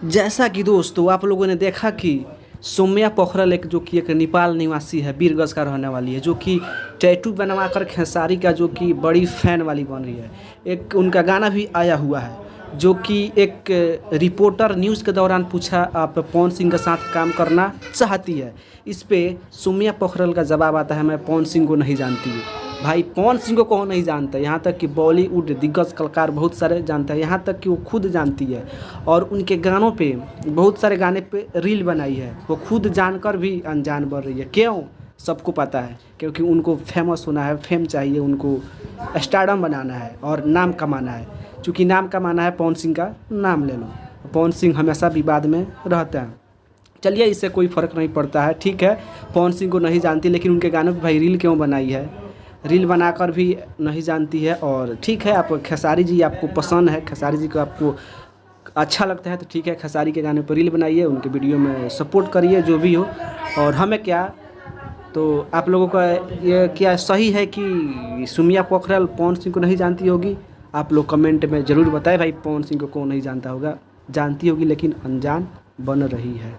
जैसा कि दोस्तों आप लोगों ने देखा कि सौम्या पोखरल एक जो कि एक नेपाल निवासी है, बीरगंज का रहने वाली है, जो कि टैटू बनवाकर खेसारी का जो कि बड़ी फ़ैन वाली बन रही है। एक उनका गाना भी आया हुआ है जो कि एक रिपोर्टर न्यूज़ के दौरान पूछा आप पवन सिंह के साथ काम करना चाहती है। इस पे सौम्या पोखरल का जवाब आता है मैं पवन सिंह को नहीं जानती हूँ। भाई पवन सिंह को कौन नहीं जानता है, यहाँ तक कि बॉलीवुड दिग्गज कलाकार बहुत सारे जानते हैं, यहाँ तक कि वो खुद जानती है। और उनके गानों पे बहुत सारे गाने पे रील बनाई है, वो खुद जानकर भी अनजान बन रही है। क्यों? सबको पता है, क्योंकि उनको फेमस होना है, फेम चाहिए, उनको स्टारडम बनाना है और नाम कमाना है। चूँकि नाम कमाना है, पवन सिंह का नाम ले लो। पवन सिंह हमेशा विवाद में रहते हैं। चलिए, इससे कोई फ़र्क नहीं पड़ता है, ठीक है। पवन सिंह को नहीं जानती, लेकिन उनके गानों पे भाई रील क्यों बनाई है, रील बनाकर भी नहीं जानती है। और ठीक है, आप खेसारी जी आपको पसंद है, खेसारी जी को आपको अच्छा लगता है तो ठीक है, खेसारी के गाने पर रील बनाइए, उनके वीडियो में सपोर्ट करिए, जो भी हो। और हमें क्या, तो आप लोगों का ये क्या सही है कि सौम्या पोखरल पवन सिंह को नहीं जानती होगी? आप लोग कमेंट में ज़रूर बताएं भाई, पवन सिंह को कौन नहीं जानता होगा। जानती होगी लेकिन अनजान बन रही है।